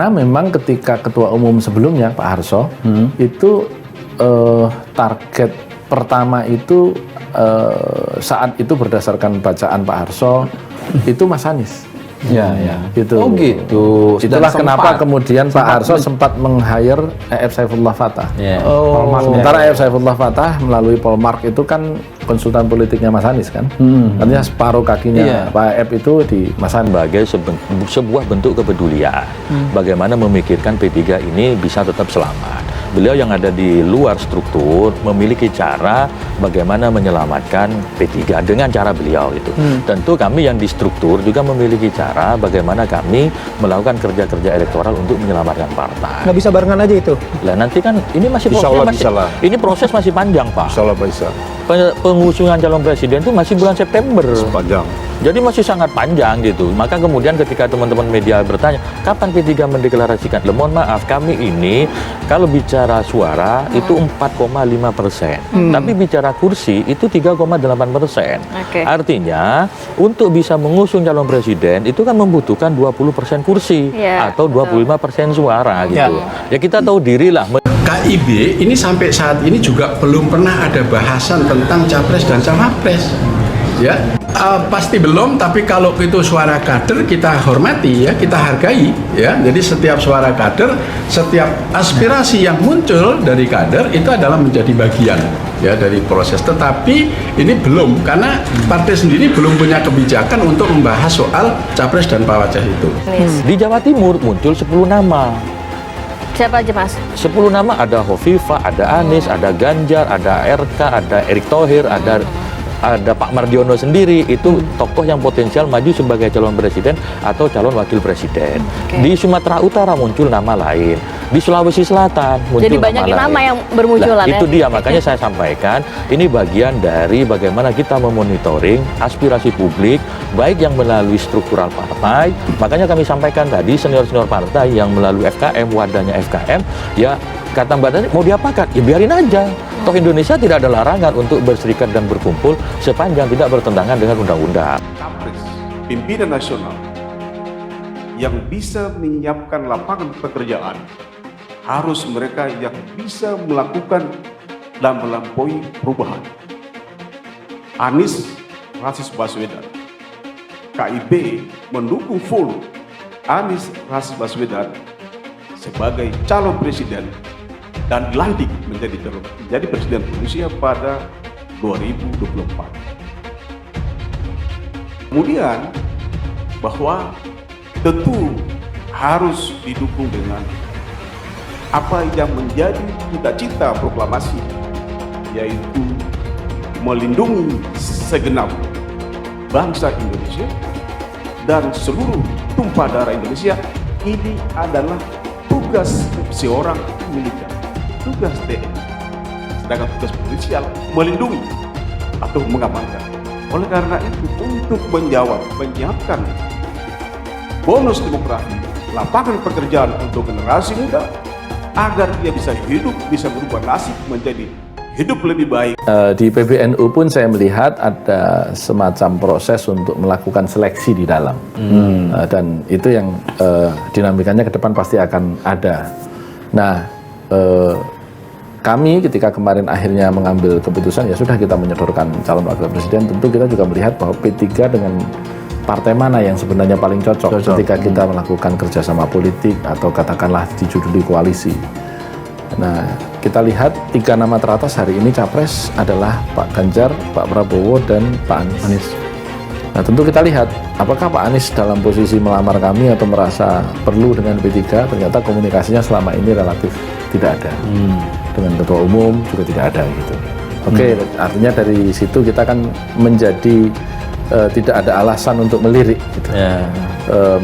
Karena memang ketika ketua umum sebelumnya Pak Harso itu target pertama itu saat itu berdasarkan bacaan Pak Harso itu Mas Anies. Ya. Gitu. Oh gitu. Itulah kenapa kemudian Pak Harso sempat meng-hire EF Saifullah Fatah. Sementara EF Saifullah Fatah melalui Polmark itu kan konsultan politiknya Mas Anies kan. Artinya separuh kakinya Pak EF itu di Mas Anies. Sebagai sebuah bentuk kepedulian. Bagaimana memikirkan P3 ini bisa tetap selamat. Beliau yang ada di luar struktur memiliki cara bagaimana menyelamatkan P3 dengan cara beliau itu. Tentu kami yang di struktur juga memiliki cara bagaimana kami melakukan kerja-kerja elektoral untuk menyelamatkan partai. Nggak bisa barengan aja itu? Lah nanti kan ini masih proses, ini proses masih panjang Pak. Insyaallah bisa. Pengusungan calon presiden itu masih bulan September. Sepanjang. Jadi masih sangat panjang gitu. Maka kemudian ketika teman-teman media bertanya, kapan P3 mendeklarasikan? Mohon maaf, kami ini kalau bicara suara itu 4,5%. Tapi bicara kursi itu 3,8%. Artinya untuk bisa mengusung calon presiden itu kan membutuhkan 20% kursi atau 25% suara gitu. Ya kita tahu dirilah. KIB ini sampai saat ini juga belum pernah ada bahasan tentang capres dan cawapres. Ya, pasti belum. Tapi kalau itu suara kader kita hormati ya, kita hargai ya. Jadi setiap suara kader, setiap aspirasi yang muncul dari kader itu adalah menjadi bagian ya dari proses. Tetapi ini belum, karena partai sendiri belum punya kebijakan untuk membahas soal capres dan cawapres itu. Di Jawa Timur muncul 10 nama. Siapa aja Mas? 10 nama, ada Hovifah, ada Anies, ada Ganjar, ada RK, ada Erick Thohir, ada Pak Mardiono sendiri, itu tokoh yang potensial maju sebagai calon presiden atau calon wakil presiden. Di Sumatera Utara muncul nama lain, di Sulawesi Selatan muncul jadi banyak nama nama lain. yang bermunculan Itu dia, makanya saya sampaikan ini bagian dari bagaimana kita memonitoring aspirasi publik baik yang melalui struktural partai. Makanya kami sampaikan tadi senior-senior partai yang melalui FKM, wadahnya FKM, ya kata Mbak Tani, mau diapakan? Ya biarin aja. Toh Indonesia tidak ada larangan untuk berserikat dan berkumpul sepanjang tidak bertentangan dengan undang-undang. Capres, pimpinan nasional yang bisa menyiapkan lapangan pekerjaan harus mereka yang bisa melakukan dan melampaui perubahan. Anies Rashid Baswedan, KIB mendukung full Anies Rashid Baswedan sebagai calon presiden dan dilantik menjadi presiden Indonesia pada 2024. Kemudian bahwa tentu harus didukung dengan apa yang menjadi cita-cita proklamasi, yaitu melindungi segenap bangsa Indonesia dan seluruh tumpah darah Indonesia. Ini adalah tugas seorang militer, tugas TNI, sedangkan tugas polisial melindungi atau mengamankan. Oleh karena itu, untuk menyiapkan bonus demografi, lapangan pekerjaan untuk generasi muda, agar dia bisa hidup, bisa berubah nasib menjadi hidup lebih baik. Di PBNU pun saya melihat ada semacam proses untuk melakukan seleksi di dalam, dan itu yang dinamikanya ke depan pasti akan ada. Nah, kami ketika kemarin akhirnya mengambil keputusan, ya sudah kita menyodorkan calon wakil presiden, tentu kita juga melihat bahwa P3 dengan partai mana yang sebenarnya paling cocok ketika kita melakukan kerjasama politik atau katakanlah dijuduli koalisi. Nah, kita lihat 3 nama teratas hari ini capres adalah Pak Ganjar, Pak Prabowo, dan Pak Anies. Nah, tentu kita lihat apakah Pak Anies dalam posisi melamar kami atau merasa perlu dengan P3. Ternyata komunikasinya selama ini relatif tidak ada. Dengan ketua umum juga tidak ada gitu. Oke, artinya dari situ kita kan menjadi tidak ada alasan untuk melirik gitu.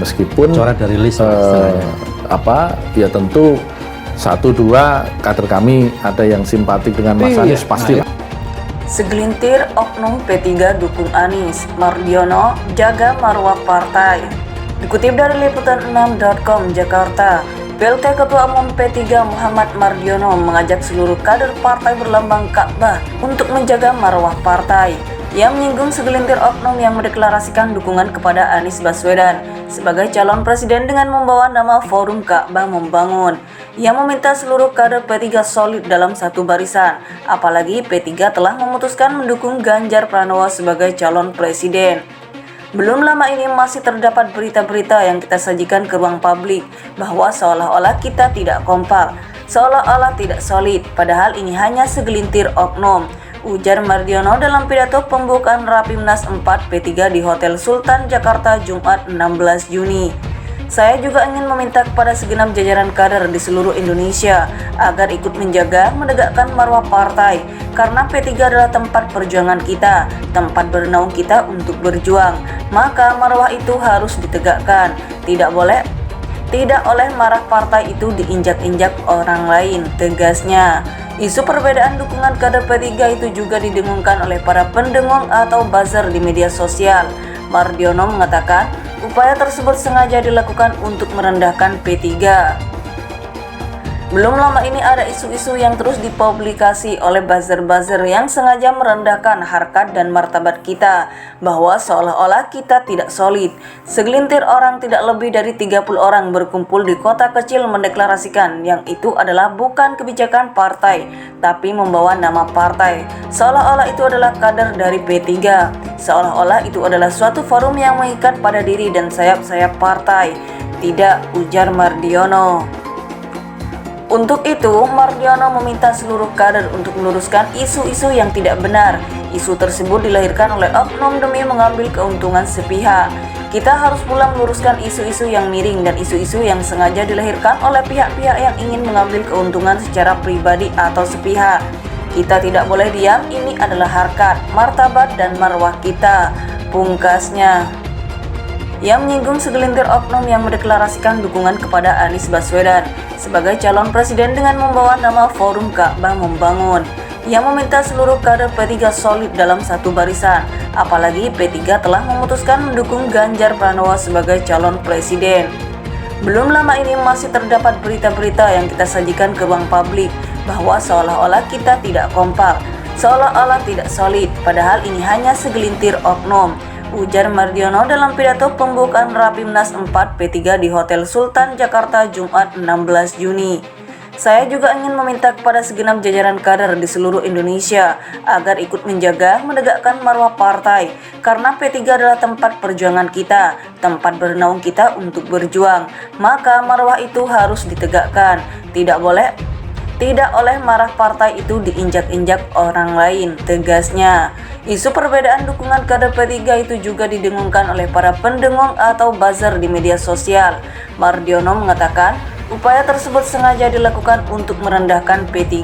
Meskipun coret dari list ya tentu 1-2 kader kami ada yang simpatik dengan Mas Anies pastilah. Segelintir oknum P3 dukung Anies, Mardiono jaga marwah partai. Dikutip dari liputan6.com Jakarta, PLT Ketua Umum P3 Muhammad Mardiono mengajak seluruh kader partai berlambang Ka'bah untuk menjaga marwah partai. Ia menyinggung segelintir oknum yang mendeklarasikan dukungan kepada Anies Baswedan sebagai calon presiden dengan membawa nama Forum Ka'bah Membangun. Ia meminta seluruh kader P3 solid dalam satu barisan, apalagi P3 telah memutuskan mendukung Ganjar Pranowo sebagai calon presiden. Belum lama ini masih terdapat berita-berita yang kita sajikan ke ruang publik bahwa seolah-olah kita tidak kompak, seolah-olah tidak solid, padahal ini hanya segelintir oknum, ujar Mardiono dalam pidato pembukaan Rapimnas 4 P3 di Hotel Sultan Jakarta Jumat 16 Juni. Saya juga ingin meminta kepada segenap jajaran kader di seluruh Indonesia agar ikut menjaga menegakkan marwah partai, karena P3 adalah tempat perjuangan kita, tempat bernaung kita untuk berjuang, maka marwah itu harus ditegakkan, tidak oleh marah partai itu diinjak-injak orang lain, tegasnya. Isu perbedaan dukungan kader P3 itu juga didengungkan oleh para pendengung atau buzzer di media sosial. Mardiono mengatakan upaya tersebut sengaja dilakukan untuk merendahkan P3. Belum lama ini ada isu-isu yang terus dipublikasi oleh buzzer-buzzer yang sengaja merendahkan harkat dan martabat kita, bahwa seolah-olah kita tidak solid. Segelintir orang, tidak lebih dari 30 orang berkumpul di kota kecil mendeklarasikan yang itu adalah bukan kebijakan partai, tapi membawa nama partai. Seolah-olah itu adalah kader dari P3. Seolah-olah itu adalah suatu forum yang mengikat pada diri dan sayap-sayap partai. Tidak, ujar Mardiono. Untuk itu, Mardiono meminta seluruh kader untuk meluruskan isu-isu yang tidak benar. Isu tersebut dilahirkan oleh oknum demi mengambil keuntungan sepihak. Kita harus pula meluruskan isu-isu yang miring dan isu-isu yang sengaja dilahirkan oleh pihak-pihak yang ingin mengambil keuntungan secara pribadi atau sepihak. Kita tidak boleh diam, ini adalah harkat, martabat, dan marwah kita, pungkasnya. Ia menyinggung segelintir oknum yang mendeklarasikan dukungan kepada Anies Baswedan sebagai calon presiden dengan membawa nama Forum Ka'bah Membangun. Ia meminta seluruh kader P3 solid dalam satu barisan, apalagi P3 telah memutuskan mendukung Ganjar Pranowo sebagai calon presiden. Belum lama ini masih terdapat berita-berita yang kita sajikan ke ruang publik bahwa seolah-olah kita tidak kompak, seolah-olah tidak solid, padahal ini hanya segelintir oknum, ujar Mardiono dalam pidato pembukaan Rapimnas 4 P3 di Hotel Sultan Jakarta Jumat 16 Juni. Saya juga ingin meminta kepada segenap jajaran kader di seluruh Indonesia agar ikut menjaga menegakkan marwah partai, karena P3 adalah tempat perjuangan kita, tempat bernaung kita untuk berjuang, maka marwah itu harus ditegakkan, tidak oleh marah partai itu diinjak-injak orang lain, tegasnya. Isu perbedaan dukungan kader P3 itu juga didengungkan oleh para pendengung atau buzzer di media sosial. Mardiono mengatakan upaya tersebut sengaja dilakukan untuk merendahkan P3.